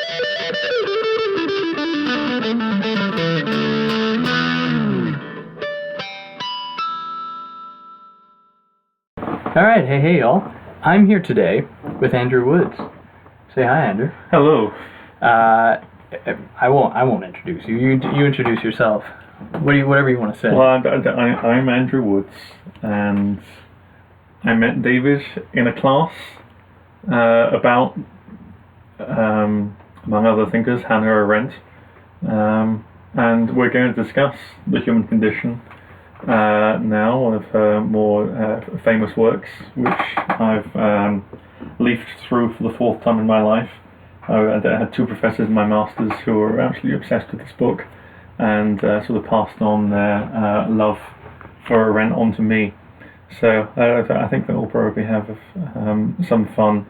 All right, hey y'all. I'm here today with Andrew Woods. Say hi, Andrew. Hello. I won't introduce you. You introduce yourself. Whatever you want to say. Well, I'm Andrew Woods, and I met David in a class about, among other thinkers, Hannah Arendt, and we're going to discuss the human condition. Now, one of her more famous works, which I've leafed through for the fourth time in my life. I had two professors in my masters who were absolutely obsessed with this book, and sort of passed on their love for Arendt onto me. So I think that we'll probably have some fun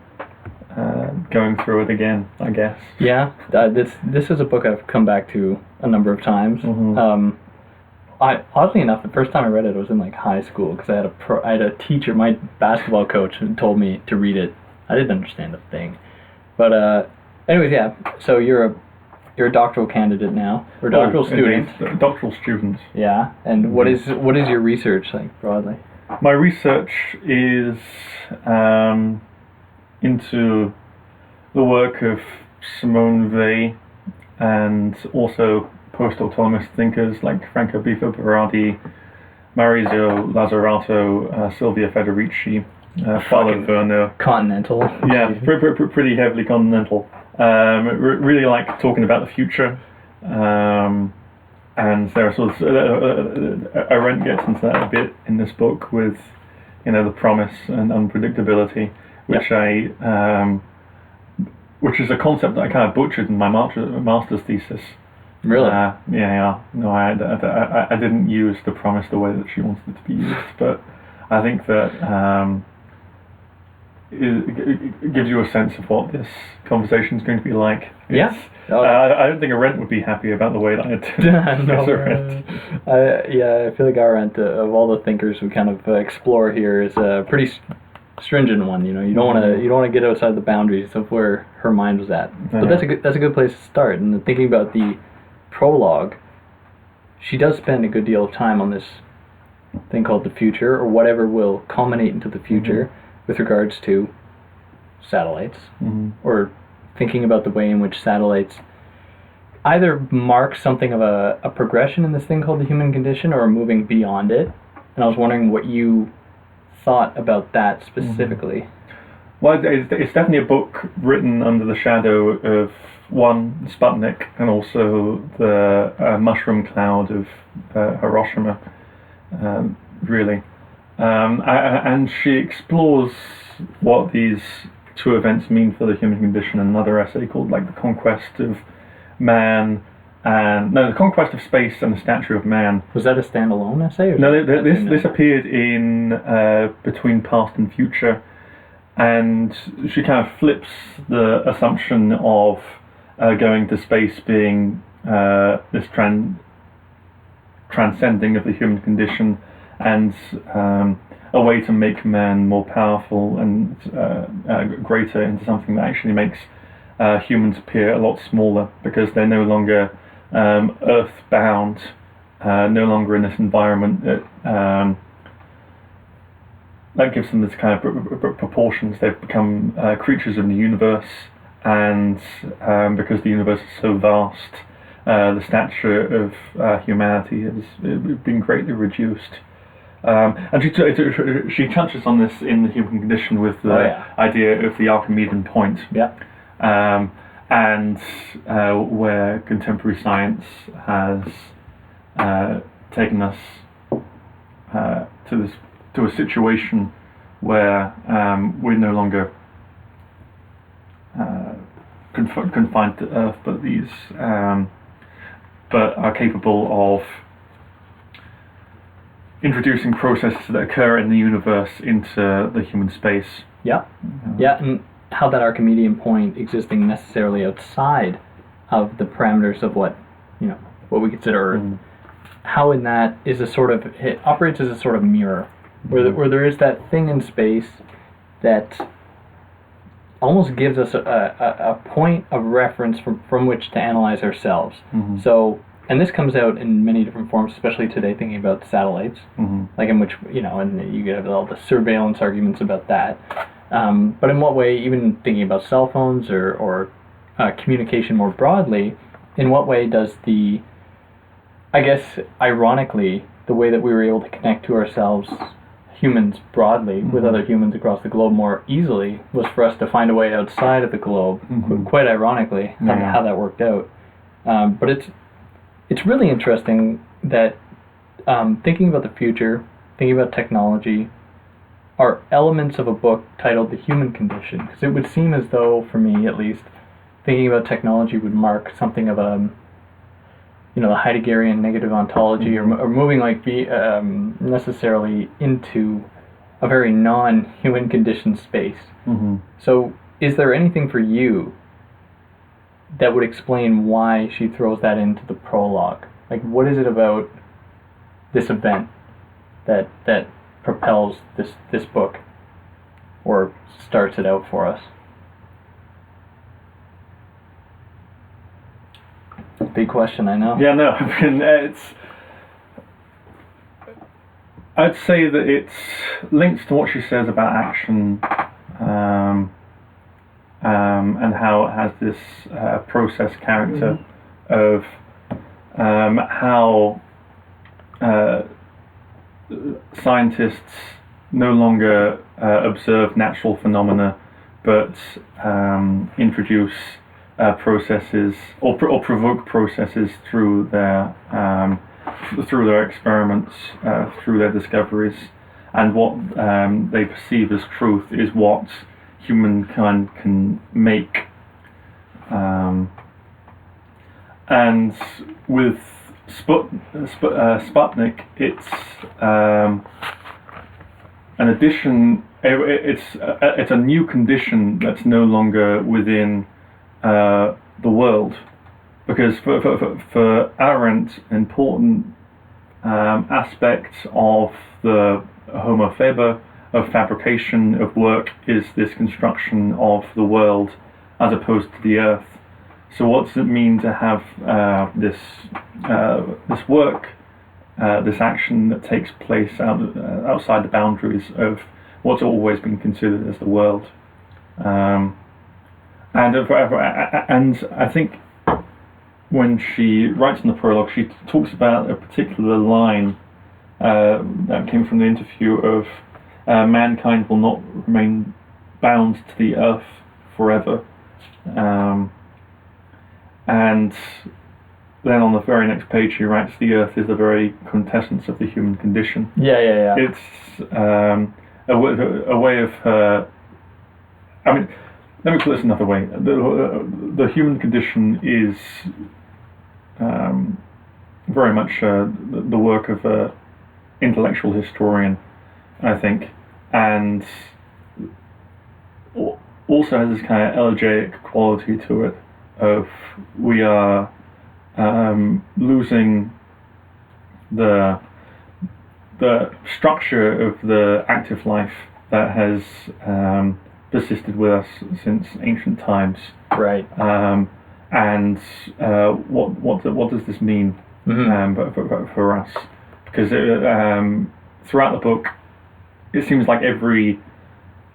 going through it again, I guess. Yeah, this is a book I've come back to a number of times. Mm-hmm. Oddly enough, the first time I read it was in like high school because I had a teacher, my basketball coach, who told me to read it. I didn't understand a thing, but anyways, yeah. So you're a doctoral candidate now, or doctoral student. Indeed. Doctoral student. Yeah, and what is your research like broadly? My research is into the work of Simone Weil and also post-autonomous thinkers like Franco Berardi, Maurizio Lazzarato, Silvia Federici, Paolo Werner. Continental. Yeah, pretty heavily continental. Really like talking about the future, and there are sort of Arendt gets into that a bit in this book with, the promise and unpredictability, which which is a concept that I kind of butchered in my master's thesis. Really? Yeah. No, I didn't use the promise the way that she wanted it to be used, but I think that it gives you a sense of what this conversation is going to be like. Yeah. I don't think Arendt would be happy about the way that I did. No, I feel like Arendt, of all the thinkers we kind of explore here, is a pretty stringent one. You don't want to get outside the boundaries of where her mind was at. But that's a good place to start. And thinking about the prologue, she does spend a good deal of time on this thing called the future, or whatever will culminate into the future, with regards to satellites, or thinking about the way in which satellites either mark something of a progression in this thing called the human condition, or moving beyond it. And I was wondering what you thought about that specifically. Well, it's definitely a book written under the shadow of one, Sputnik, and also the mushroom cloud of Hiroshima, really. And she explores what these two events mean for the human condition in another essay called The Conquest of Man, the Conquest of Space and the Statue of Man. Was that a standalone essay? Or no, this appeared in Between Past and Future, and she kind of flips the assumption of going to space being this transcending of the human condition, and a way to make man more powerful and greater, into something that actually makes humans appear a lot smaller, because they're no longer earth-bound, no longer in this environment that gives them this kind of proportions. They've become creatures of the universe, and because the universe is so vast, the stature of humanity has been greatly reduced. And she touches on this in the human condition with the idea of the Archimedean point. Yeah. And where contemporary science has taken us to a situation where we're no longer confined to Earth, but are capable of introducing processes that occur in the universe into the human space. Yeah, and how that Archimedean point existing necessarily outside of the parameters of what we consider Earth. How in that is it operates as a sort of mirror, where there is that thing in space that almost gives us a point of reference from which to analyze ourselves. So, and this comes out in many different forms, especially today, thinking about satellites, like in which, and you get all the surveillance arguments about that. But in what way, even thinking about cell phones or communication more broadly, in what way does I guess, ironically, the way that we were able to connect to ourselves, humans broadly, with other humans across the globe more easily, was for us to find a way outside of the globe, quite ironically, how that worked out. But it's really interesting that thinking about the future, thinking about technology, are elements of a book titled The Human Condition. Because it would seem as though, for me at least, thinking about technology would mark something of a, the Heideggerian negative ontology, or moving necessarily into a very non-human condition space. So is there anything for you that would explain why she throws that into the prologue? Like, what is it about this event that propels this book, or starts it out for us? Big question, I know. Yeah, no, I mean, I'd say that it's linked to what she says about action, and how it has this process character of how scientists no longer observe natural phenomena, but introduce processes or provoke processes through their experiments, through their discoveries, and what they perceive as truth is what humankind can make. And with Sputnik, it's an addition. It's a new condition that's no longer within the world, because for Arendt, an important aspect of the Homo faber, of fabrication of work, is this construction of the world as opposed to the earth. So what does it mean to have this work, this action that takes place outside the boundaries of what's always been considered as the world? And I think when she writes in the prologue, she talks about a particular line that came from the interview of mankind will not remain bound to the earth forever. And then on the very next page she writes, the earth is the very quintessence of the human condition. Yeah. It's a way of I mean, let me put this another way. The human condition is very much the work of an intellectual historian, I think, and also has this kind of elegiac quality to it of we are losing the structure of the active life that has persisted with us since ancient times. Right. And what does this mean for us? Because throughout the book, it seems like every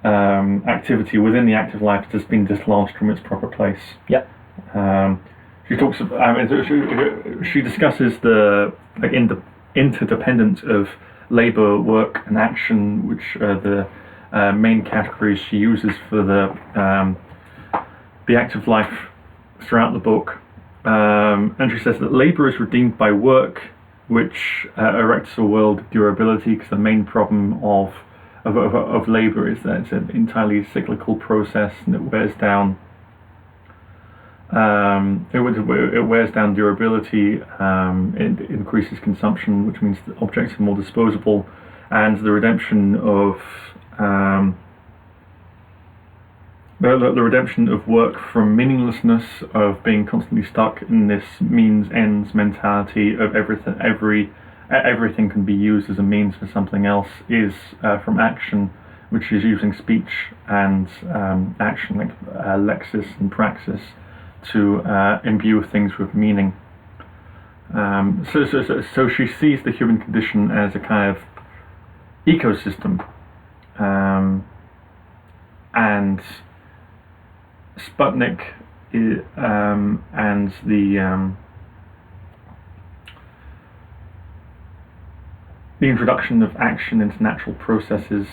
activity within the active life has been dislodged from its proper place. Yep. She talks about. She discusses the interdependence of labor, work, and action, which are the main categories she uses for the active life throughout the book. And she says that labor is redeemed by work, which erects a world of durability, because the main problem of labor is that it's an entirely cyclical process, and it wears down. It wears down durability. It increases consumption, which means that objects are more disposable, and the redemption of the redemption of work from meaninglessness, of being constantly stuck in this means-ends mentality of everything can be used as a means for something else, is from action, which is using speech and action, like lexis and praxis, to imbue things with meaning. So she sees the human condition as a kind of ecosystem, and Sputnik and the introduction of action into natural processes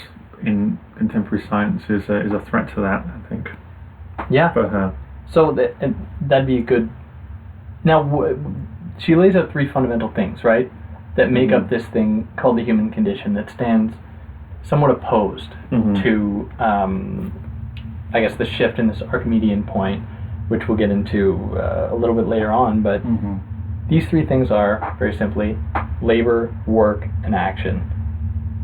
in contemporary science is a threat to that, I think. Yeah. For her. So that'd be a good. Now, she lays out three fundamental things, right, that make up this thing called the human condition that stands somewhat opposed to, I guess, the shift in this Archimedean point, which we'll get into a little bit later on. But these three things are, very simply, labor, work, and action.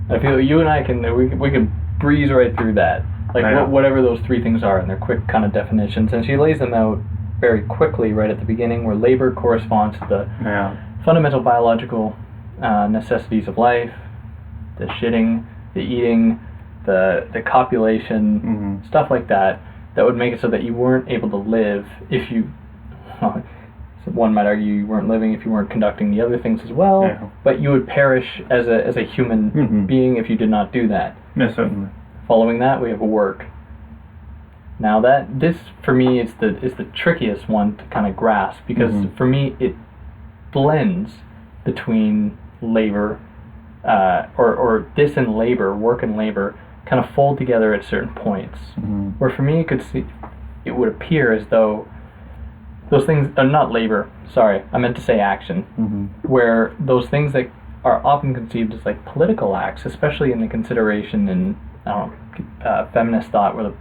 I feel you and I we can breeze right through that, like whatever those three things are, and they're quick kind of definitions. And she lays them out very quickly right at the beginning, where labor corresponds to the fundamental biological necessities of life, the shitting, the eating, the copulation, stuff like that would make it so that you weren't able to live if you, one might argue you weren't living if you weren't conducting the other things as well, but you would perish as a human being if you did not do that. Yes, certainly. Following that, we have work. Now this for me is the trickiest one to kind of grasp, because for me it blends between labor, or this and labor, work and labor, kind of fold together at certain points. Where for me it would appear as though those things are not labor. Sorry, I meant to say action. Where those things that are often conceived as like political acts, especially in the consideration in feminist thought, where the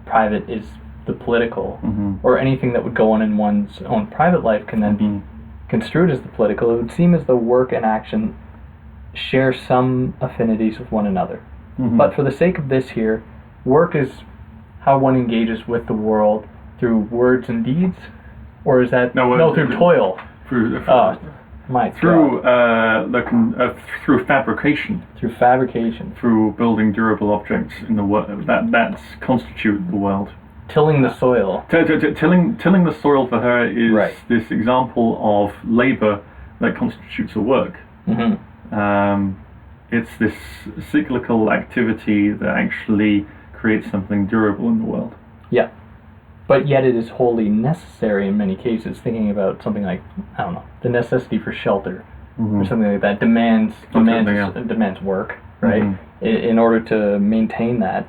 private is the political, or anything that would go on in one's own private life can then be construed as the political. It would seem as though work and action share some affinities with one another. But for the sake of this here, work is how one engages with the world through words and deeds, or is that through toil? Through fabrication. Through fabrication. Through building durable objects in the world that constitute the world. Tilling the soil. Tilling the soil for her is this example of labor that constitutes a work. It's this cyclical activity that actually creates something durable in the world. Yeah. But yet it is wholly necessary in many cases, thinking about something like, I don't know, the necessity for shelter, or something like that demands work, right? In order to maintain that.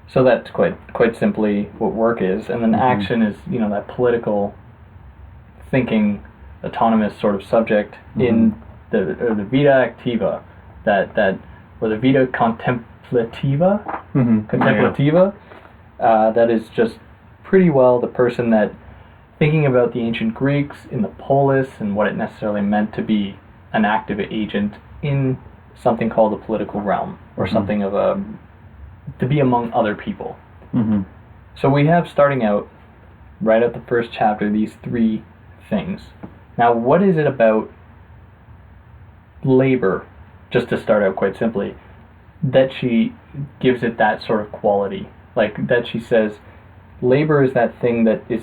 So that's quite simply what work is. And then action is, that political thinking, autonomous sort of subject in the vita activa, or the vita contemplativa, that is just pretty well the person that, thinking about the ancient Greeks in the polis and what it necessarily meant to be an active agent in something called the political realm, or something of to be among other people. So we have, starting out right at the first chapter, these three things. Now, what is it about labor, just to start out quite simply, that she gives it that sort of quality? Like, that she says labor is that thing that is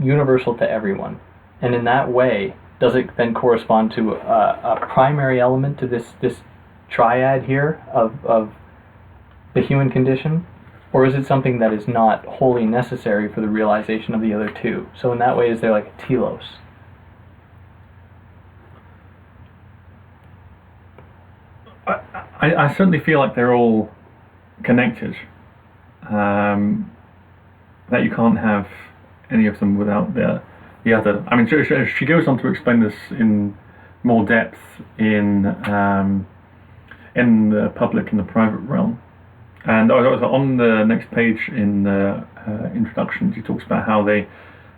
universal to everyone, and in that way, does it then correspond to a primary element to this triad here of the human condition, or is it something that is not wholly necessary for the realization of the other two? So in that way, is there like a telos? I certainly feel like they're all connected. That you can't have any of them without the other. I mean, she goes on to explain this in more depth in the public and the private realm. And on the next page in the introduction, she talks about how they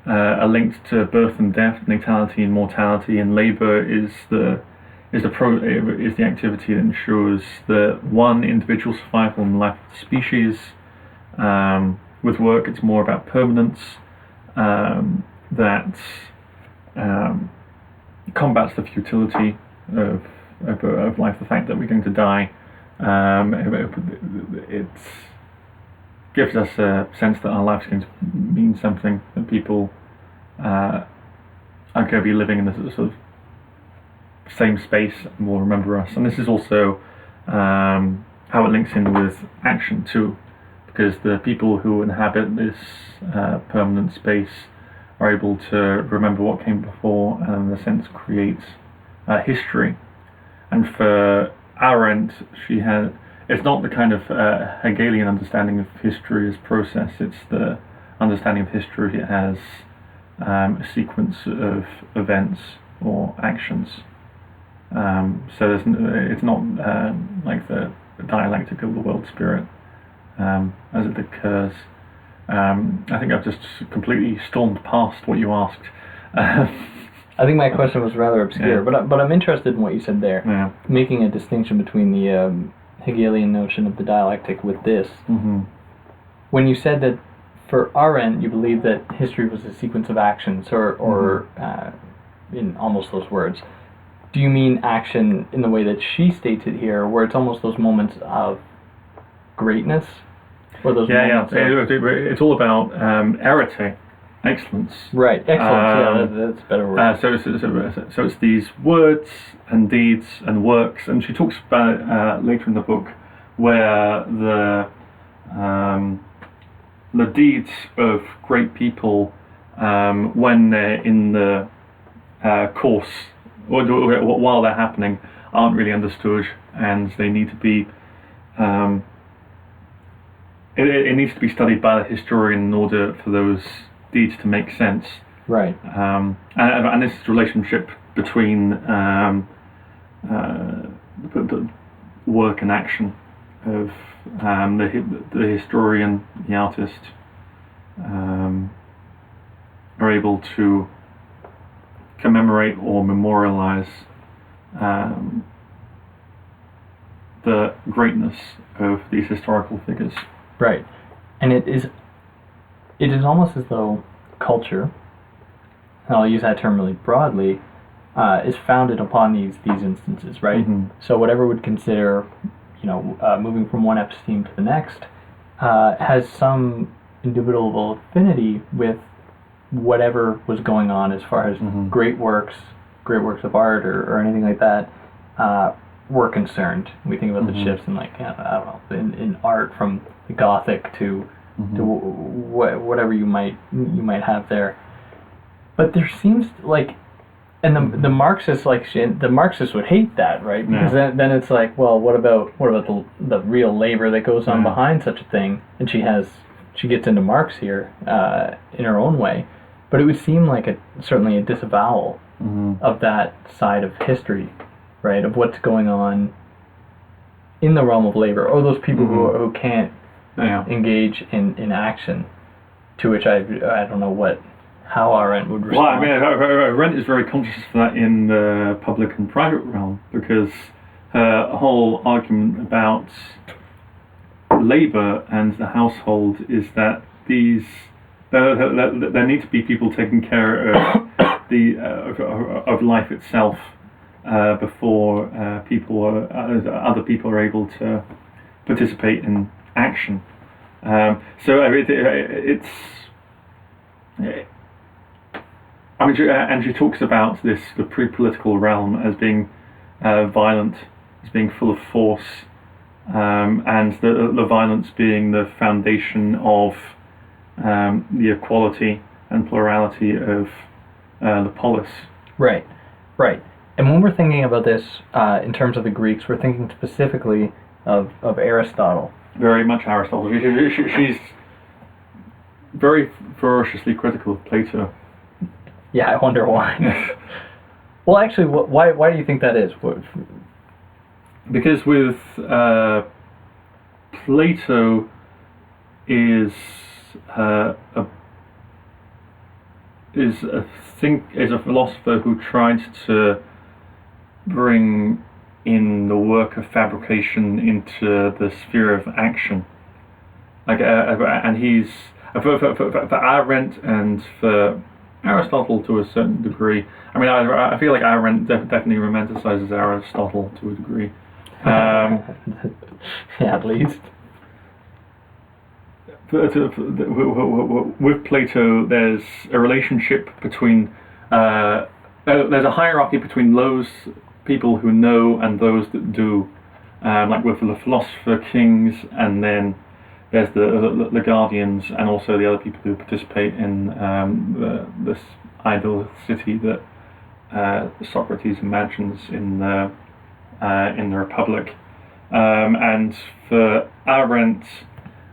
are linked to birth and death, natality and mortality, and labor is the activity that ensures the one individual survival and life of the species. With work, it's more about permanence, that combats the futility of life, the fact that we're going to die, It gives us a sense that our life's going to mean something, that people are going to be living in this sort of same space and will remember us. And this is also how it links in with action too, because the people who inhabit this permanent space are able to remember what came before and in a sense create history. And for Arendt, it's not the kind of Hegelian understanding of history as process, it's the understanding of history as a sequence of events or actions. So it's not like the dialectic of the world spirit as it occurs. I think I've just completely stormed past what you asked. I think my question was rather obscure, but I'm interested in what you said there, making a distinction between the Hegelian notion of the dialectic with this. Mm-hmm. When you said that for Arendt you believe that history was a sequence of actions, or in almost those words, do you mean action in the way that she states it here, where it's almost those moments of greatness? Or those moments it's all about arete, excellence. Right, excellence, that's a better word. So it's these words and deeds and works, and she talks about it later in the book, where the deeds of great people, when they're in the course, or while they're happening, aren't really understood, and they need to be it needs to be studied by the historian in order for those deeds to make sense. Right. And this relationship between the work and action of the historian, the artist, are able to commemorate or memorialize the greatness of these historical figures. Right, and it is almost as though culture, and I'll use that term really broadly, is founded upon these instances, right? Mm-hmm. So whatever would consider, moving from one episteme to the next, has some indubitable affinity with whatever was going on as far as great works of art or anything like that were concerned. We think about the shifts in, like, I don't know, in art from the Gothic to whatever you might have there. But there seems like, and the Marxists, the Marxists would hate that, right? Because then it's like, well, what about the real labor that goes on behind such a thing? And she gets into Marx here in her own way, but it would seem like certainly a disavowal of that side of history, right? Of what's going on in the realm of labor, or those people who can't engage in action. To which I don't know how Arendt would respond. Well, I mean, Arendt is very conscious of that in the public and private realm, because her whole argument about labour and the household is that there need to be people taking care of of life itself before other people are able to participate in action. And she talks about the pre-political realm as being violent, as being full of force, and the violence being the foundation of the equality and plurality of the polis. Right. And when we're thinking about this in terms of the Greeks, we're thinking specifically of Aristotle. Very much Aristotle. She's very ferociously critical of Plato. Yeah, I wonder why. Well, actually, why do you think that is? Because with Plato is a philosopher who tried to bring in the work of fabrication into the sphere of action. And he's for Arendt and for Aristotle to a certain degree. I mean, I feel like Arendt definitely romanticizes Aristotle to a degree. Yeah, at least. With Plato, there's a relationship between, there's a hierarchy between those people who know and those that do, like with the philosopher kings, and then there's the guardians, and also the other people who participate in this ideal city that Socrates imagines in the Republic, and for Arendt,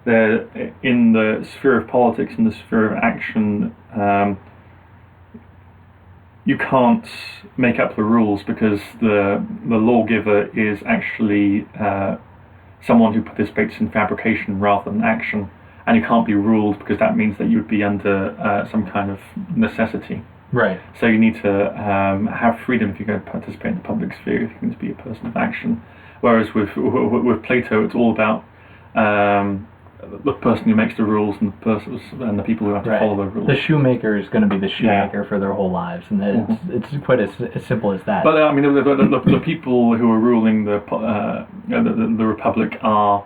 they're in the sphere of politics and the sphere of action. You can't make up the rules because the lawgiver is actually someone who participates in fabrication rather than action, and you can't be ruled because that means that you would be under some kind of necessity. Right. So you need to have freedom if you're going to participate in the public sphere, if you're going to be a person of action. Whereas with Plato, it's all about the person who makes the rules and the people who have to follow the rules. The shoemaker is going to be the shoemaker for their whole lives, and it's quite as simple as that. But I mean, the people who are ruling the Republic are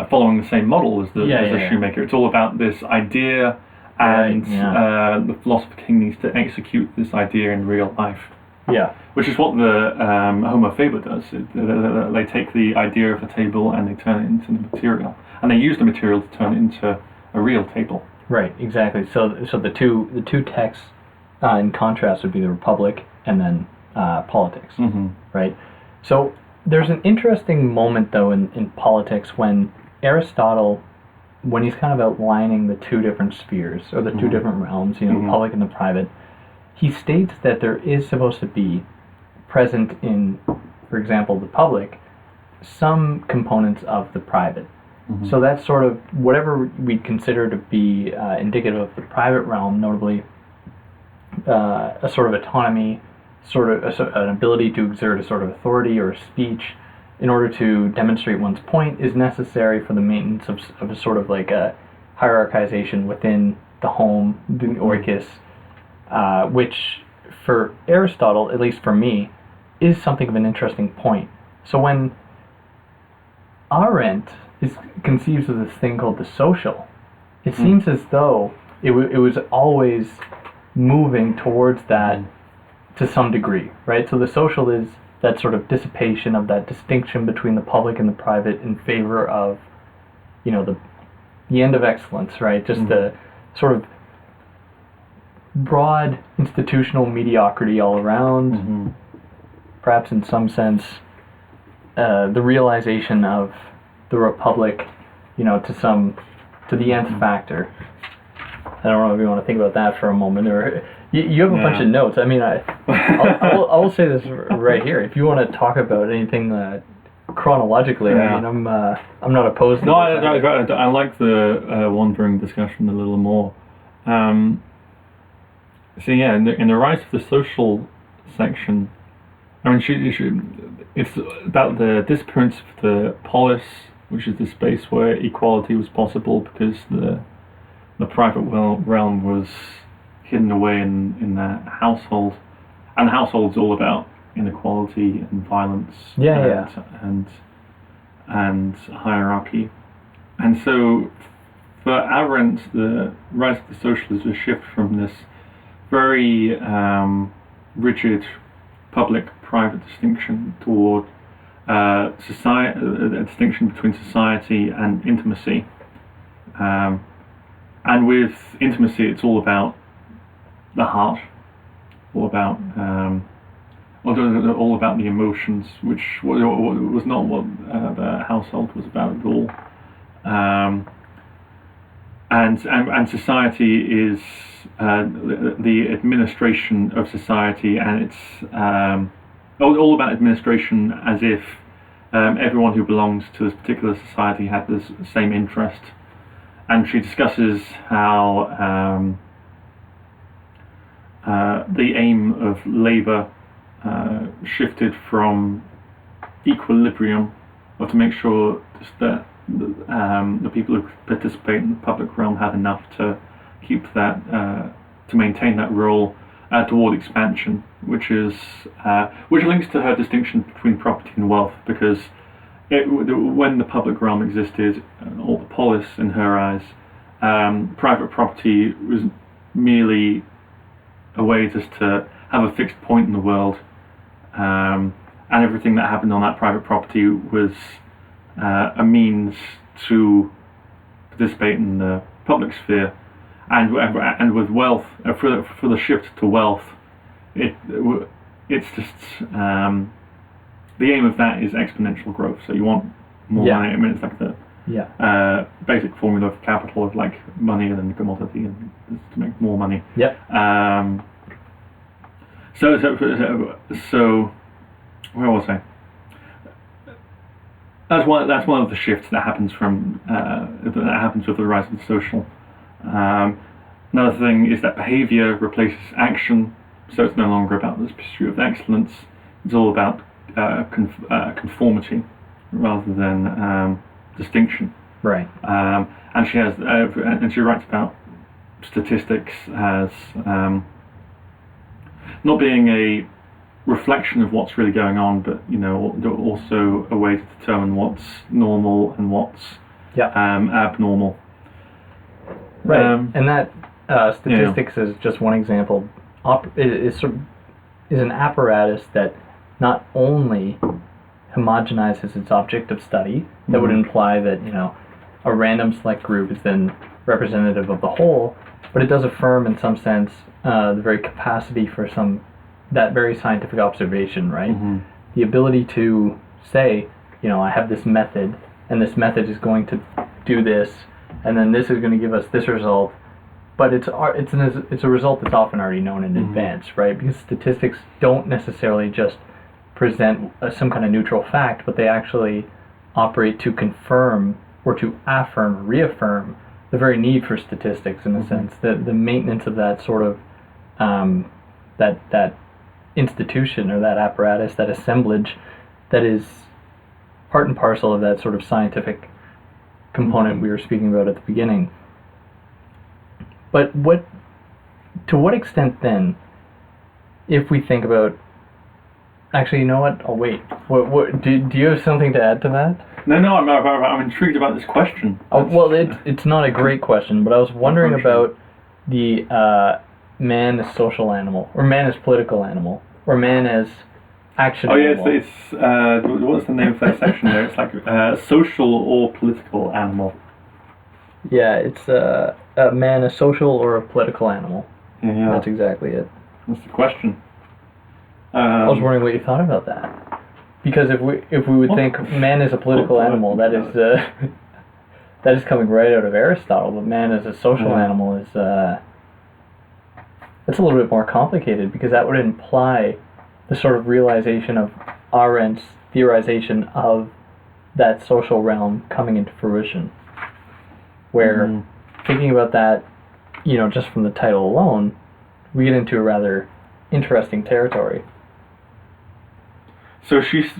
following the same model as the shoemaker. It's all about this idea, and the philosopher king needs to execute this idea in real life. Yeah. Which is what the Homo Faber does. They take the idea of a table and they turn it into the material, and they use the material to turn it into a real table. Right. Exactly. So the two texts in contrast would be the Republic and then politics. Mm-hmm. Right. So there's an interesting moment though in politics when Aristotle, when he's kind of outlining the two different spheres or the two different realms, the public and the private, he states that there is supposed to be present in, for example, the public, some components of the private. Mm-hmm. So that's sort of whatever we consider to be indicative of the private realm, notably a sort of autonomy, sort of an ability to exert a sort of authority or speech in order to demonstrate one's point, is necessary for the maintenance of a sort of like a hierarchization within the home, the oikos, which for Aristotle, at least for me, is something of an interesting point. So when Arendt conceives of this thing called the social, it seems as though it was always moving towards that to some degree, right? So the social is that sort of dissipation of that distinction between the public and the private in favor of, the end of excellence, right? Just the sort of broad institutional mediocrity all around, perhaps in some sense, the realization of the Republic, to the nth factor. I don't know if you want to think about that for a moment, or you have a bunch of notes. I mean, I will say this right here. If you want to talk about anything chronologically, I mean, I'm not opposed to No, I like the wandering discussion a little more. So yeah, in the Rise of the Social section, I mean, it's about the disappearance of the polis, which is the space where equality was possible because the private realm was hidden away in the household, and the household's all about inequality and violence and hierarchy. And so for Arendt, the Rise of the Social is a shift from this very rigid public-private distinction toward society, a distinction between society and intimacy. And with intimacy, it's all about the heart, all about the emotions, which was not what the household was about at all. And society is the administration of society, and it's all about administration as if everyone who belongs to this particular society had the same interest. And she discusses how the aim of labour shifted from equilibrium, or to make sure just that the people who participate in the public realm had enough to keep that, to maintain that role, toward expansion. which links to her distinction between property and wealth, because when the public realm existed, or the polis in her eyes, private property was merely a way just to have a fixed point in the world, and everything that happened on that private property was a means to participate in the public sphere. And with wealth, for the shift to wealth, it's just the aim of that is exponential growth. So you want more money. I mean, it's like the basic formula of capital, of like money and then commodity, and to make more money. Yep. So where was I? That's one of the shifts that happens with the rise of the social. Another thing is that behavior replaces action, so it's no longer about this pursuit of excellence. It's all about conformity rather than distinction. Right. And she writes about statistics as not being a reflection of what's really going on, but also a way to determine what's normal and what's abnormal. Right, and that statistics is just one example. Is an apparatus that not only homogenizes its object of study, that would imply that a random select group is then representative of the whole, but it does affirm in some sense the very capacity for that very scientific observation, right? Mm-hmm. The ability to say, I have this method, and this method is going to do this, and then this is going to give us this result, but it's a result that's often already known in advance, right? Because statistics don't necessarily just present some kind of neutral fact, but they actually operate to confirm or to affirm or reaffirm the very need for statistics, in a sense, the maintenance of that sort of that institution or that apparatus, that assemblage that is part and parcel of that sort of scientific component we were speaking about at the beginning. But to what extent then, if we think about, actually, you know what? I'll wait. What do you have something to add to that? No, I'm intrigued about this question. Well, it's not a great question, but I was wondering about the man as social animal, or man as political animal, or man as action animal. Oh, yeah, it's what's the name of that section there? It's like social or political animal. Yeah, it's a man, a social or a political animal. Yeah. That's exactly it. That's the question. I was wondering what you thought about that. Because if we would think man is a political animal, that is coming right out of Aristotle. But man as a social animal is it's a little bit more complicated, because that would imply the sort of realization of Arendt's theorization of that social realm coming into fruition. Where, thinking about that, just from the title alone, we get into a rather interesting territory. So she's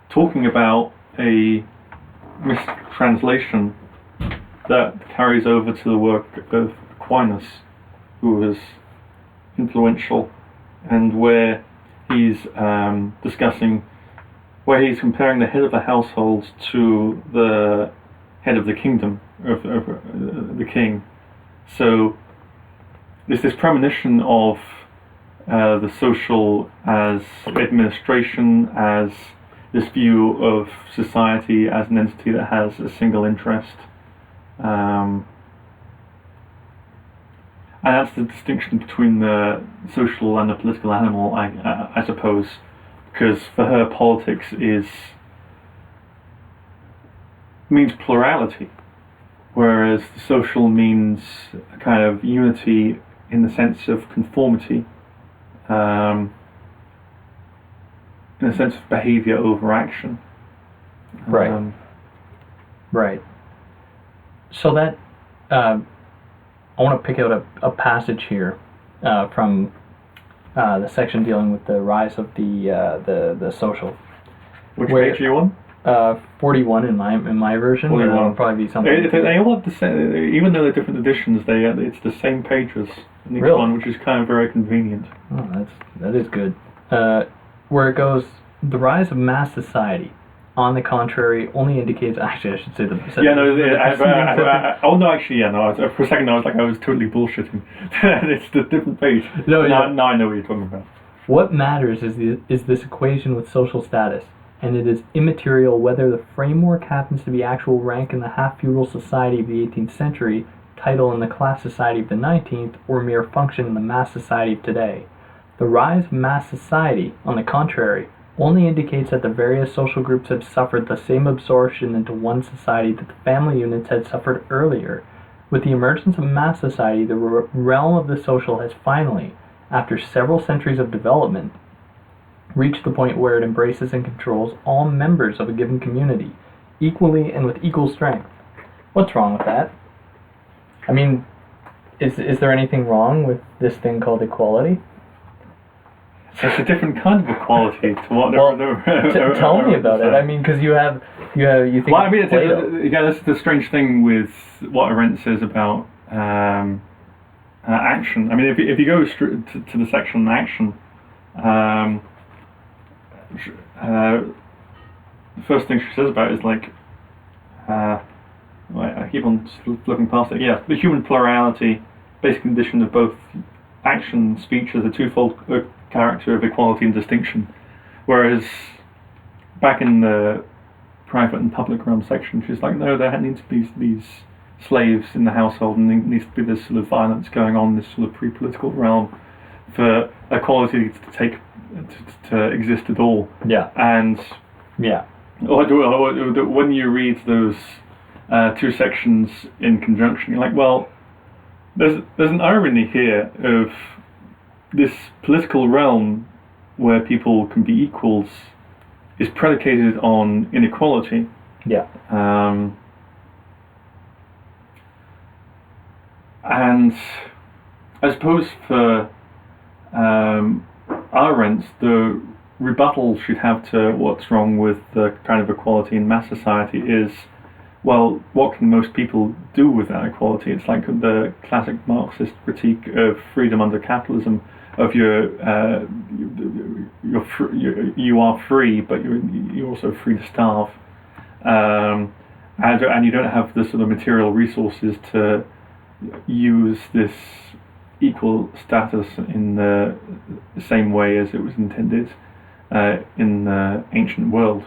talking about a mistranslation that carries over to the work of Aquinas, who was influential, and where he's comparing the head of the household to the head of the kingdom, of the king. So there's this premonition of the social as administration, as this view of society as an entity that has a single interest. And that's the distinction between the social and the political animal, I suppose, because for her politics means plurality, whereas the social means a kind of unity in the sense of conformity, in a sense of behavior over action. Right. Right. So that I want to pick out a passage here from the section dealing with the rise of the social. Which page are you on? 41 in my version. 41. It'll probably be something. They all have the same, even though they're different editions. It's the same pages. in each Really? one, which is kind of very convenient. Oh, that is good. Where it goes, the rise of mass society, on the contrary, only indicates. Actually, I should say the. Yeah, no. preceding For a second, I was totally bullshitting. It's the different page. No, now I know what you're talking about. What matters is this equation with social status, and it is immaterial whether the framework happens to be actual rank in the half-feudal society of the 18th century, title in the class society of the 19th, or mere function in the mass society of today. The rise of mass society, on the contrary, only indicates that the various social groups have suffered the same absorption into one society that the family units had suffered earlier. With the emergence of mass society, the realm of the social has finally, after several centuries of development, reached the point where it embraces and controls all members of a given community, equally and with equal strength. What's wrong with that? I mean, is there anything wrong with this thing called equality? So it's a different kind of equality to what. Well, tell me about it. I mean, because you think. Well, I mean, Plato. that's the strange thing with what Arendt says about action. I mean, if you go straight to the section on action, the first thing she says about it is like. I keep on looking past it. Yeah, the human plurality, basic condition of both action and speech, is a twofold character of equality and distinction. Whereas back in the private and public realm section, she's like, no, there needs to be these slaves in the household, and there needs to be this sort of violence going on in this sort of pre-political realm for equality to exist at all. Yeah. And yeah. When you read those two sections in conjunction, you're like, well, there's an irony here of this political realm where people can be equals is predicated on inequality. Yeah. And I suppose for Arendt, the rebuttal she'd have to what's wrong with the kind of equality in mass society is, well, what can most people do with that equality? It's like the classic Marxist critique of freedom under capitalism, of you are free, but you're also free to starve, and you don't have the sort of material resources to use this equal status in the same way as it was intended in the ancient world.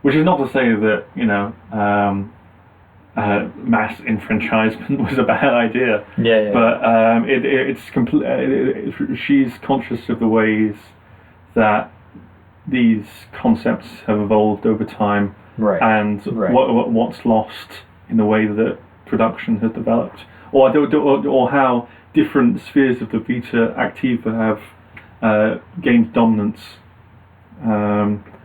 Which is not to say that, mass enfranchisement was a bad idea. Yeah. But she's conscious of the ways that these concepts have evolved over time, right. And right. What's lost in the way that production has developed, or how different spheres of the vita activa have gained dominance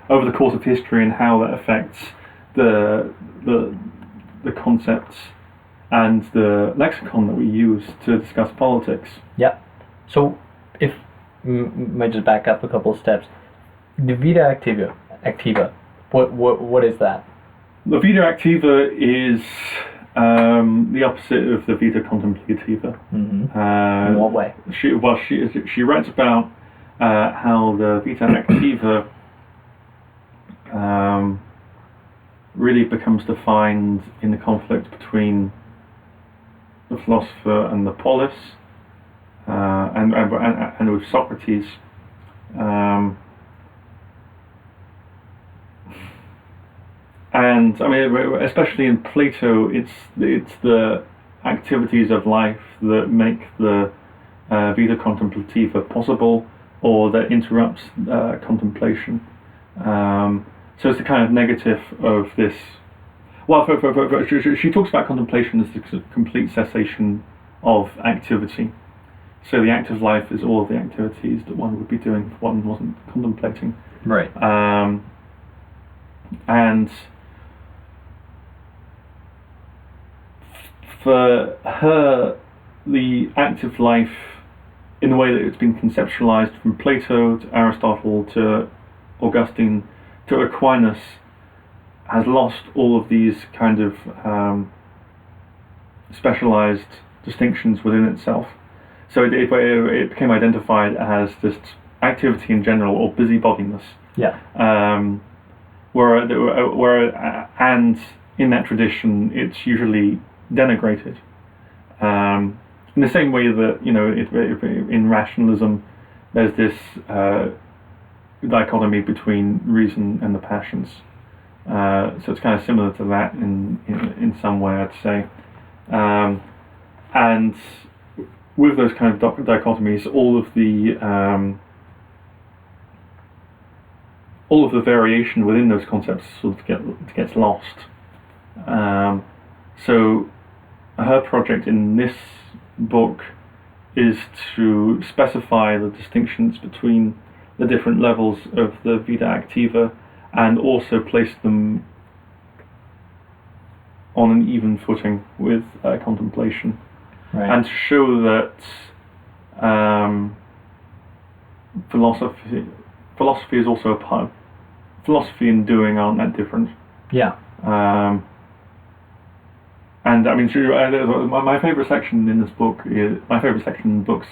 over the course of history, and how that affects the concepts and the lexicon that we use to discuss politics. Yeah. So, if might just back up a couple of steps, the vita activa, what is that? The vita activa is the opposite of the vita contemplativa. Mm-hmm. In what way? She writes about how the vita activa really becomes defined in the conflict between the philosopher and the polis, and with Socrates. And I mean, especially in Plato, it's the activities of life that make the vita contemplativa possible, or that interrupts contemplation. So it's the kind of negative of this. Well, she talks about contemplation as the complete cessation of activity. So the active life is all of the activities that one would be doing if one wasn't contemplating. Right. And for her, the active life, in the way that it's been conceptualized from Plato to Aristotle to Augustine to Aquinas, has lost all of these kind of specialized distinctions within itself. So it became identified as just activity in general, or busybodiness. Yeah. And in that tradition, it's usually denigrated. In the same way that, in rationalism, there's this dichotomy between reason and the passions. So it's kind of similar to that in some way, I'd say. And with those kind of dichotomies, all of the variation within those concepts sort of gets lost. So her project in this book is to specify the distinctions between the different levels of the vita activa, and also place them on an even footing with contemplation, Right. and to show that philosophy is also a part. Philosophy and doing aren't that different. Yeah. And I mean, my favorite section in this book is my favorite section in the books,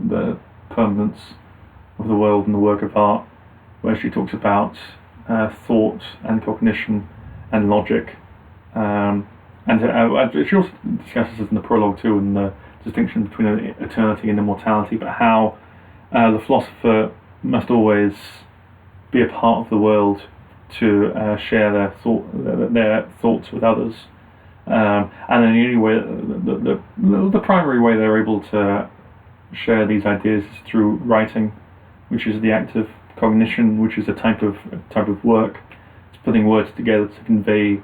the permanence of the world and the work of art, where she talks about thought and cognition and logic, and she also discusses this in the prologue too, in the distinction between eternity and immortality, but how the philosopher must always be a part of the world to share their thoughts with others. And in any way, the primary way they're able to share these ideas is through writing, which is the act of cognition, which is a type of work. It's putting words together to convey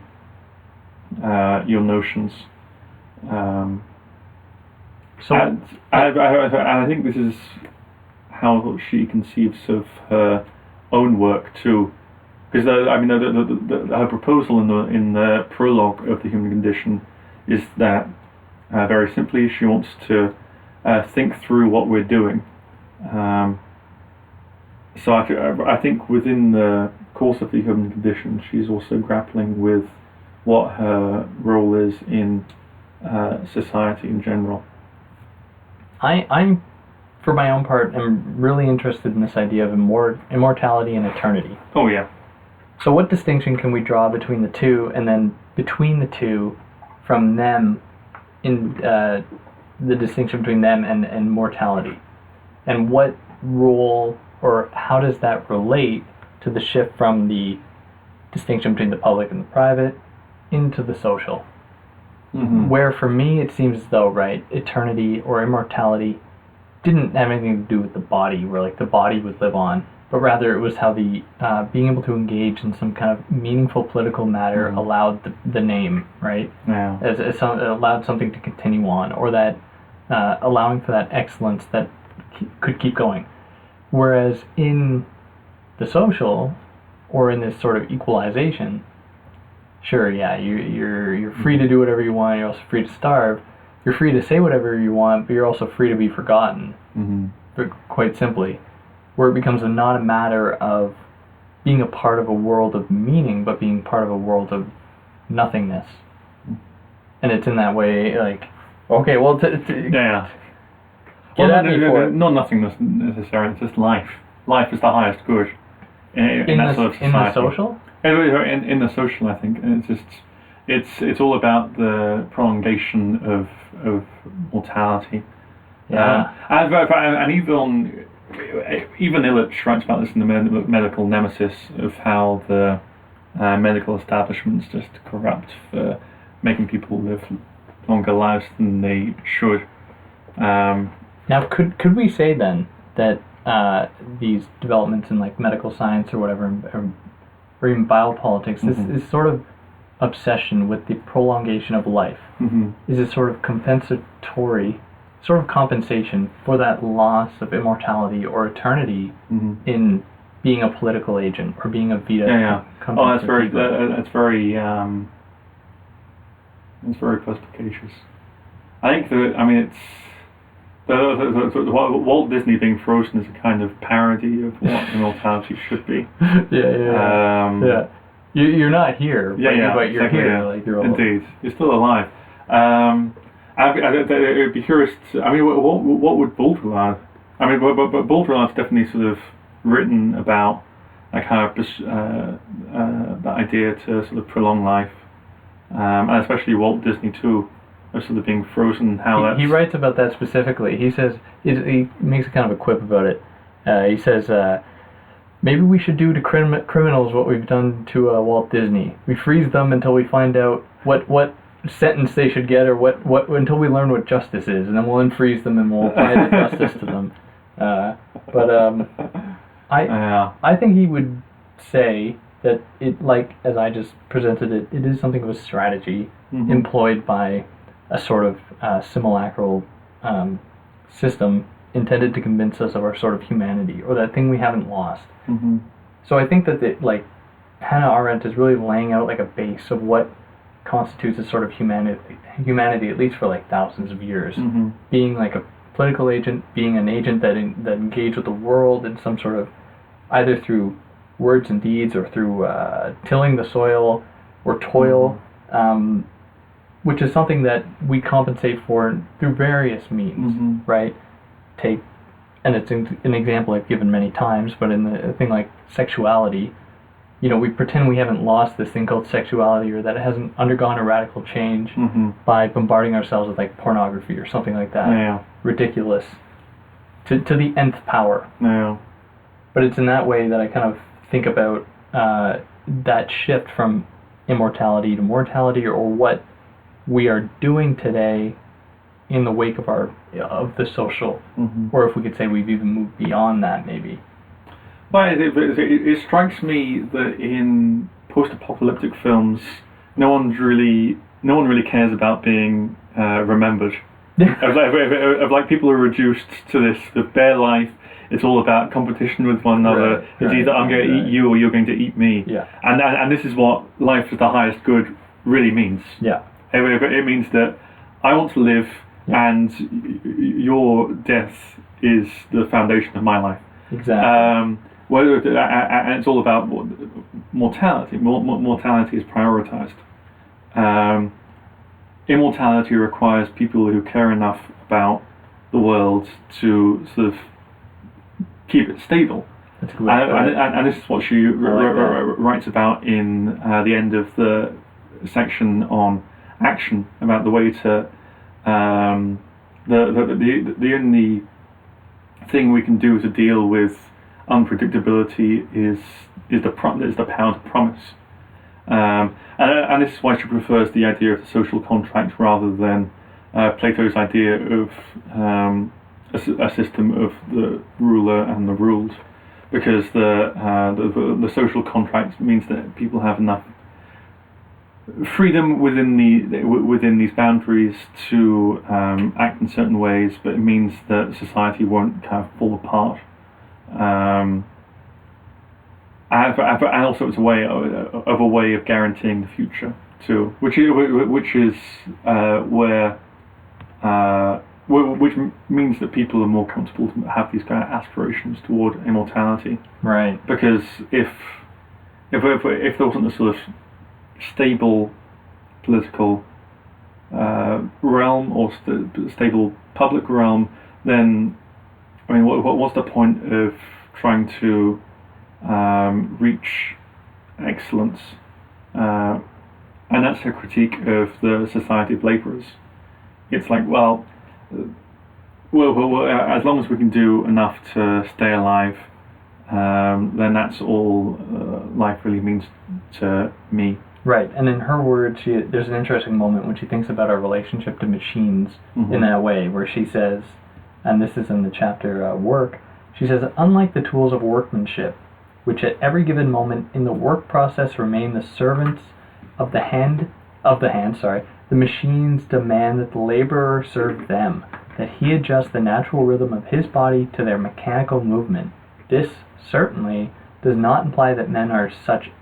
your notions. And I think this is how she conceives of her own work too. Because her proposal in the prologue of The Human Condition is that, very simply, she wants to think through what we're doing. So I think within the course of The Human Condition, she's also grappling with what her role is in society in general. I'm, for my own part, am really interested in this idea of immortality and eternity. Oh yeah. So what distinction can we draw between the two, and then between the two, from them, in the distinction between them and mortality? And what role, or how does that relate to the shift from the distinction between the public and the private into the social? Mm-hmm. Where for me it seems as though, right, eternity or immortality didn't have anything to do with the body, where like the body would live on, but rather it was how the being able to engage in some kind of meaningful political matter allowed the name, right? Yeah. As it allowed something to continue on, or that allowing for that excellence that could keep going. Whereas in the social, or in this sort of equalization, sure, yeah, you're free to do whatever you want. You're also free to starve. You're free to say whatever you want, but you're also free to be forgotten. Mm-hmm. But quite simply, where it becomes not a matter of being a part of a world of meaning, but being part of a world of nothingness. And it's in that way, like, okay, well, yeah. Get at me for it. Not nothingness necessarily. It's just life. Life is the highest good in that sort of society. In the social? In the social, I think, and it's all about the prolongation of mortality. Yeah. And even Illich writes about this in the medical nemesis, of how the medical establishments just corrupt for making people live longer lives than they should. Now, could we say then that these developments in like medical science or whatever, or even biopolitics, this sort of obsession with the prolongation of life is a sort of compensatory, sort of compensation for that loss of immortality or eternity in being a political agent or being a vita? Yeah. Oh, that's very perspicacious. I think that, I mean, it's Walt Disney being frozen is a kind of parody of what immortality should be. Yeah. You're not here, but you're exactly, here. yeah. Like you're Indeed, you're still alive. And I'd be curious. I mean, what would Baudrillard? I mean, but Baudrillard's definitely sort of written about like how the idea to sort of prolong life, and especially Walt Disney too, of sort of being frozen. How he writes about that specifically. He says he makes a kind of a quip about it. He says. Maybe we should do to criminals what we've done to Walt Disney. We freeze them until we find out what sentence they should get, or what until we learn what justice is, and then we'll unfreeze them and we'll apply the justice to them. I think he would say that it, like as I just presented it, it is something of a strategy employed by a sort of simulacral system intended to convince us of our sort of humanity, or that thing we haven't lost. So I think that Hannah Arendt is really laying out like a base of what constitutes a sort of humanity, at least for like thousands of years. Being like a political agent, being an agent that engaged with the world in some sort of, either through words and deeds or through tilling the soil or toil, which is something that we compensate for through various means, right? And it's an example I've given many times, but in the thing like sexuality, we pretend we haven't lost this thing called sexuality, or that it hasn't undergone a radical change by bombarding ourselves with like pornography or something like that. Yeah. Ridiculous. To the nth power. Yeah. But it's in that way that I kind of think about that shift from immortality to mortality, or what we are doing today in the wake of the social, or if we could say we've even moved beyond that, maybe. Well, it strikes me that in post-apocalyptic films, no one really cares about being remembered. of like people are reduced to this bare life. It's all about competition with one another. It's either I'm going to eat you or you're going to eat me. Yeah. And this is what life as the highest good really means. Yeah. It means that I want to live. Yeah. And your death is the foundation of my life. Exactly. And it's all about mortality. Mortality is prioritized. Immortality requires people who care enough about the world to sort of keep it stable. That's a good way. And this is what she writes about in the end of the section on action, about the way to the only thing we can do to deal with unpredictability is the power to promise, and this is why she prefers the idea of the social contract rather than Plato's idea of a system of the ruler and the ruled, because the social contract means that people have enough freedom within these boundaries to act in certain ways, but it means that society won't kind of fall apart. And also it's a way of guaranteeing the future too, which means that people are more comfortable to have these kind of aspirations toward immortality. Right. Because if there wasn't a sort of stable political realm or stable public realm, then I mean, what's the point of trying to reach excellence? And that's a critique of the society of labourers. It's like, well, as long as we can do enough to stay alive, then that's all life really means to me. Right, and in her words, there's an interesting moment when she thinks about our relationship to machines in that way, where she says, and this is in the chapter Work, she says, unlike the tools of workmanship, which at every given moment in the work process remain the servants of the hand, the machines demand that the laborer serve them, that he adjust the natural rhythm of his body to their mechanical movement. This certainly does not imply that men are such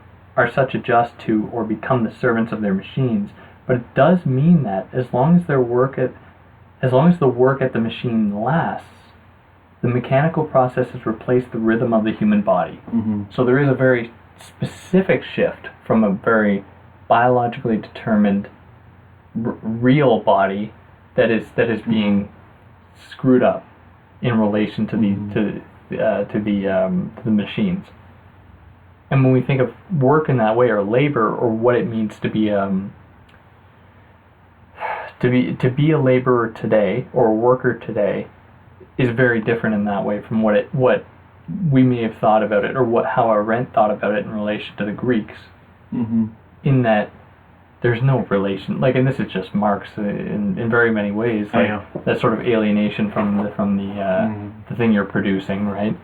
adjust to or become the servants of their machines, but it does mean that as long as the work at the machine lasts, the mechanical process has replaced the rhythm of the human body. So there is a very specific shift from a very biologically determined real body that is being screwed up in relation to the machines. And when we think of work in that way, or labor, or what it means to be a laborer today, or a worker today, is very different in that way from what we may have thought about it, or how Arendt thought about it in relation to the Greeks. Mm-hmm. In that there's no relation, like, and this is just Marx in very many ways, like that sort of alienation from the thing you're producing, right?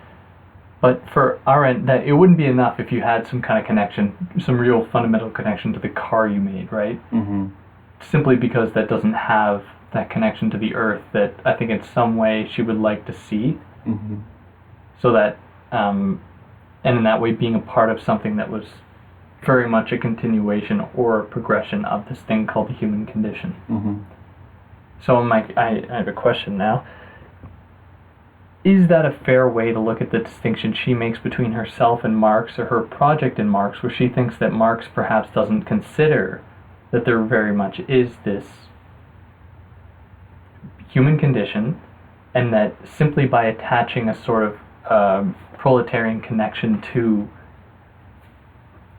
But for Arendt, that it wouldn't be enough if you had some kind of connection, some real fundamental connection to the car you made, right? Mm-hmm. Simply because that doesn't have that connection to the earth that I think in some way she would like to see. Mm-hmm. So that, and in that way being a part of something that was very much a continuation or a progression of this thing called the human condition. Mm-hmm. So Mike, I have a question now. Is that a fair way to look at the distinction she makes between herself and Marx, or her project in Marx, where she thinks that Marx perhaps doesn't consider that there very much is this human condition, and that simply by attaching a sort of proletarian connection to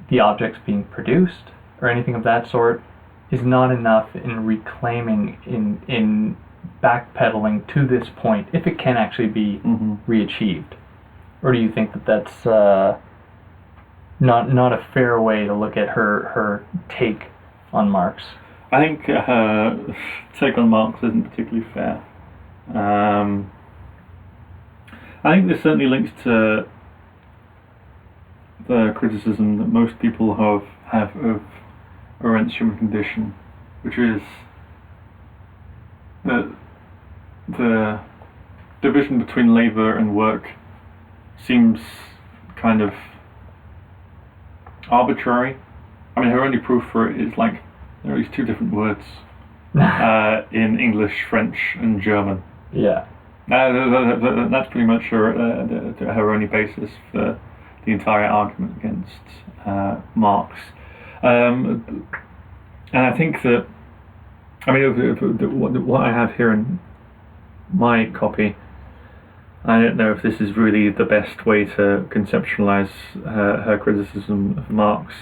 the objects being produced, or anything of that sort, is not enough in reclaiming, in backpedaling to this point, if it can actually be re-achieved? Or do you think that that's not a fair way to look at her take on Marx? I think take on Marx isn't particularly fair. I think this certainly links to the criticism that most people have of Arendt's human condition, which is that the division between labour and work seems kind of arbitrary. I mean, her only proof for it is like there are these two different words in English, French, and German. Yeah. That's pretty much her only basis for the entire argument against Marx. And I think that, I mean, what I have here in my copy, I don't know if this is really the best way to conceptualize her criticism of Marx,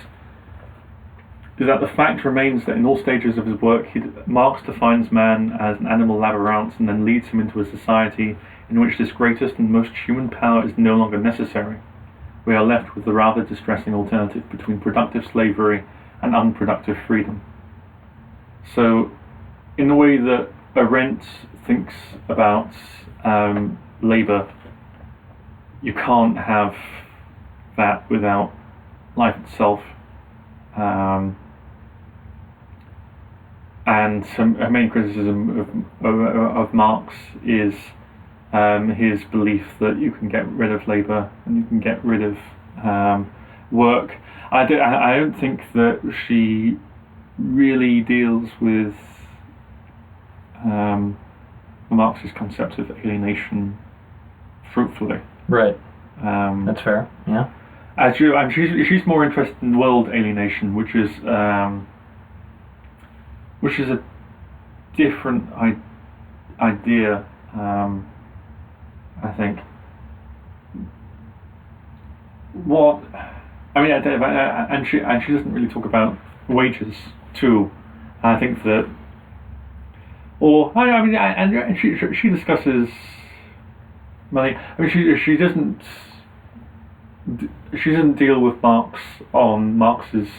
is that the fact remains that in all stages of his work, Marx defines man as an animal laborant and then leads him into a society in which this greatest and most human power is no longer necessary. We are left with the rather distressing alternative between productive slavery and unproductive freedom. So, in the way that Arendt thinks about labour, you can't have that without life itself. And her main criticism of Marx is his belief that you can get rid of labour and you can get rid of work. I don't think that she really deals with Marx's concept of alienation fruitfully. Right. That's fair. Yeah. She's more interested in world alienation, which is a different idea. I think. And she doesn't really talk about wages too. I think that, and she discusses money. I mean, she doesn't deal with Marx on Marx's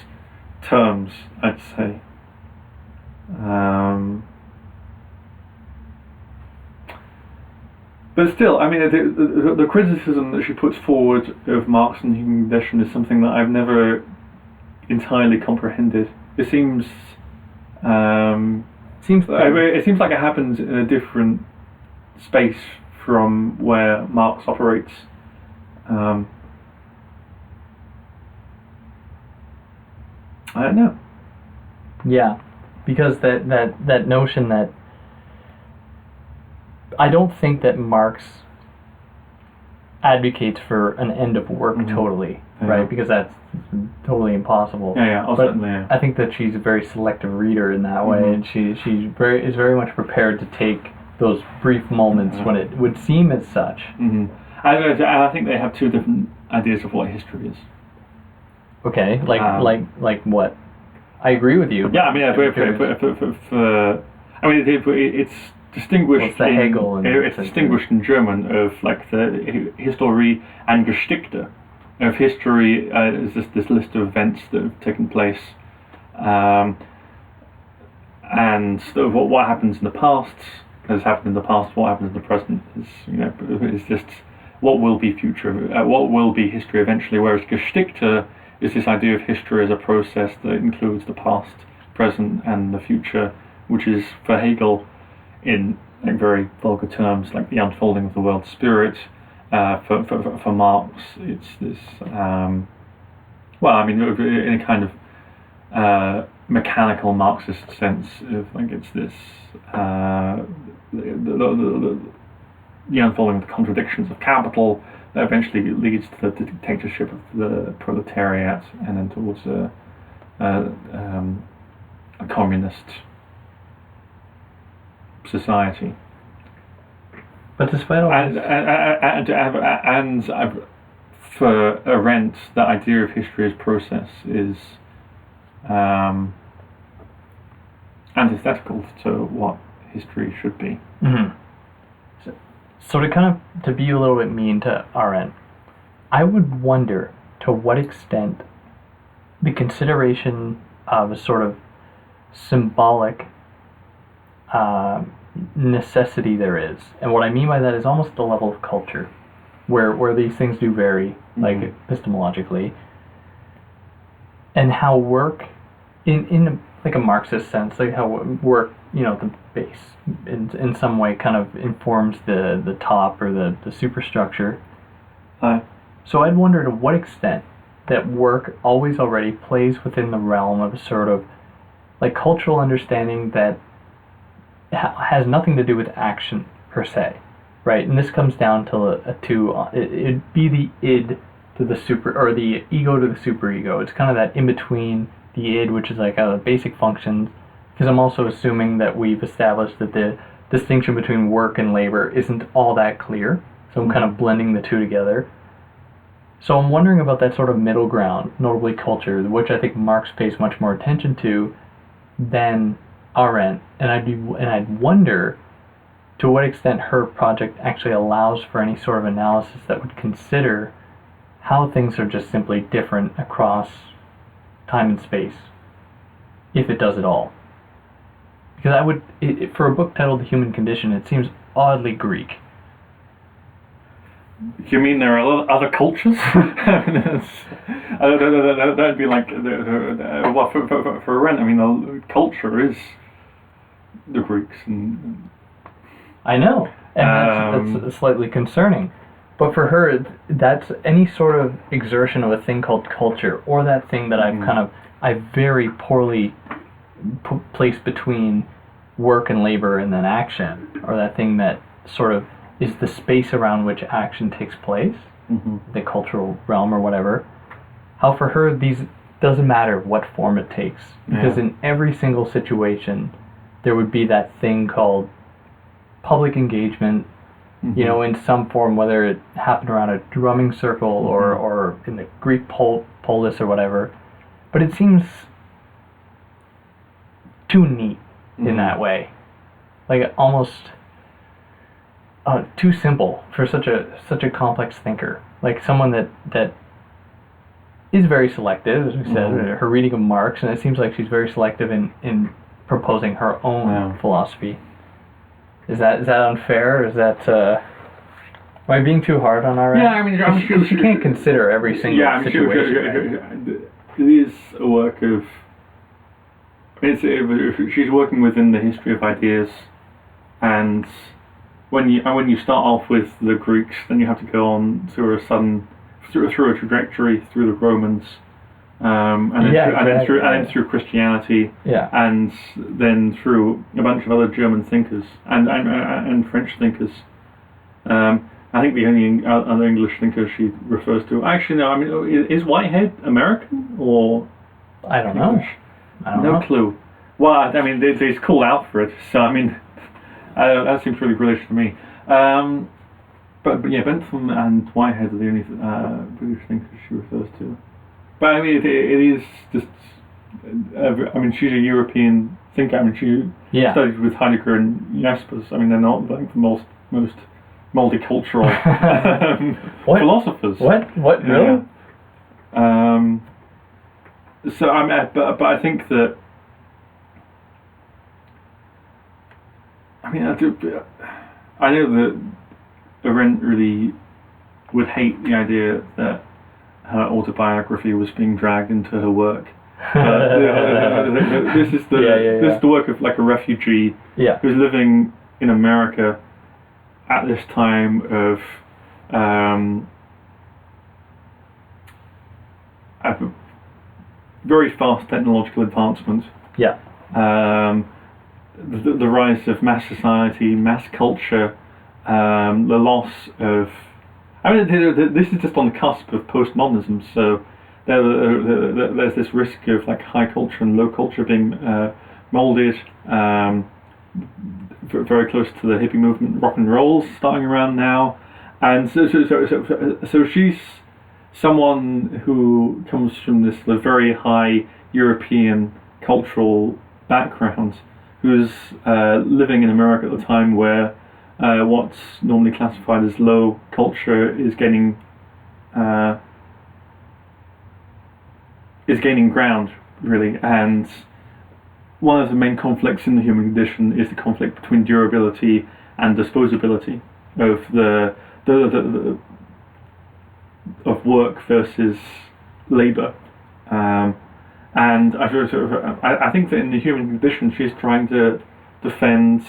terms, I'd say. But still, I mean, the criticism that she puts forward of Marx and the human condition is something that I've never entirely comprehended. It seems like it happens in a different space from where Marx operates. I don't know. Yeah, because that notion that I don't think that Marx advocates for an end of work totally. right? Because that's totally impossible. Yeah. But Certainly. Yeah. I think that she's a very selective reader in that way, and she's very much prepared to take those brief moments when it would seem as such. I think they have two different ideas of what history is. Okay, like what? I agree with you. Yeah, I mean, it's distinguished the Hegel it's distinguished in German of like the Historie and Geschichte. Of history is this list of events that have taken place, and what happens in the past has happened in the past. What happens in the present is just what will be future, what will be history eventually. Whereas Geschichte is this idea of history as a process that includes the past, present, and the future, which is for Hegel, in like very vulgar terms, like the unfolding of the world spirit. For Marx, it's this. In a kind of mechanical Marxist sense, of like it's this the unfolding of the contradictions of capital that eventually leads to the dictatorship of the proletariat, and then towards a communist society. But despite all for Arendt, the idea of history as process is antithetical to what history should be. So to be a little bit mean to Arendt, I would wonder to what extent the consideration of a sort of symbolic necessity there is. And what I mean by that is almost the level of culture, where these things do vary, like epistemologically, and how work, in like a Marxist sense, like how work, the base, in some way kind of informs the top or the superstructure. So I'd wonder to what extent that work always already plays within the realm of a sort of like cultural understanding that has nothing to do with action per se, right? And this comes down to it'd be the id to the super, or the ego to the superego. It's kind of that in between the id, which is like the basic functions, because I'm also assuming that we've established that the distinction between work and labor isn't all that clear, so I'm kind of blending the two together. So I'm wondering about that sort of middle ground, notably culture, which I think Marx pays much more attention to than Arendt, and I'd wonder to what extent her project actually allows for any sort of analysis that would consider how things are just simply different across time and space, if it does at all. Because for a book titled The Human Condition, it seems oddly Greek. You mean there are other cultures? That'd be like for Arendt. I mean, the culture is the Greeks, and I know, and that's slightly concerning. But for her, that's any sort of exertion of a thing called culture, or that thing that I've very poorly placed between work and labor and then action, or that thing that sort of is the space around which action takes place, the cultural realm or whatever. How for her, these doesn't matter what form it takes, because in every single situation, there would be that thing called public engagement, in some form, whether it happened around a drumming circle or in the Greek polis or whatever. But it seems too neat in that way, like almost too simple for such a complex thinker, like someone that is very selective, as we said, her reading of Marx, and it seems like she's very selective in proposing her own philosophy. Is that unfair? Is that am I being too hard on Arendt? Yeah, I mean, she can't consider every single situation. It is a work of. She's working within the history of ideas, and when you start off with the Greeks, then you have to go on through a trajectory through the Romans, and then through Christianity, and then through a bunch of other German thinkers and French thinkers. I think the only other English thinker she refers to. Actually, no. I mean, is Whitehead American or I don't know. English? I don't No know. clue. Well, I mean, he's called out for it, so I mean, that seems really British to me. But yeah, Bentham and Whitehead are the only British thinkers she refers to. But I mean, it is just. I mean, she's a European thinker. I mean, she studied with Heidegger and Jaspers. I mean, they're not like the most multicultural philosophers. What? Really? Yeah. So but I think that. I mean, I know that Arendt really would hate the idea that her autobiography was being dragged into her work. This is the work of like a refugee who's living in America at this time of very fast technological advancement. Yeah. The rise of mass society, mass culture, the loss of. I mean, this is just on the cusp of postmodernism, so there's this risk of like high culture and low culture being molded. Very close to the hippie movement, rock and roll's starting around now, and so she's someone who comes from this very high European cultural background, who's living in America at the time where what's normally classified as low culture is gaining ground, really. And one of the main conflicts in the human condition is the conflict between durability and disposability of the of work versus labour. And I think that in the human condition, she's trying to defend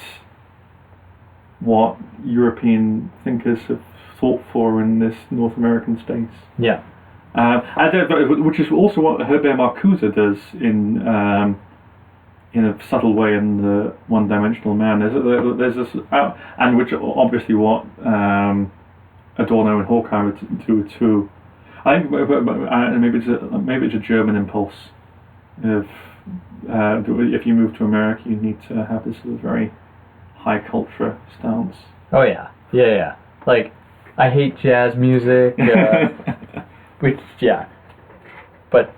what European thinkers have thought for in this North American space. Yeah. Which is also what Herbert Marcuse does in a subtle way in the One-Dimensional Man. There's this, and which obviously what Adorno and Horkheimer do too. I think maybe it's a German impulse. If you move to America, you need to have this sort of very high culture stance. Oh yeah. Like, I hate jazz music. Which but.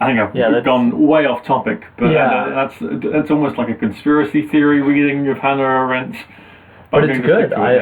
I think I've gone way off topic, but that's almost like a conspiracy theory reading of Hannah Arendt. But it's good. I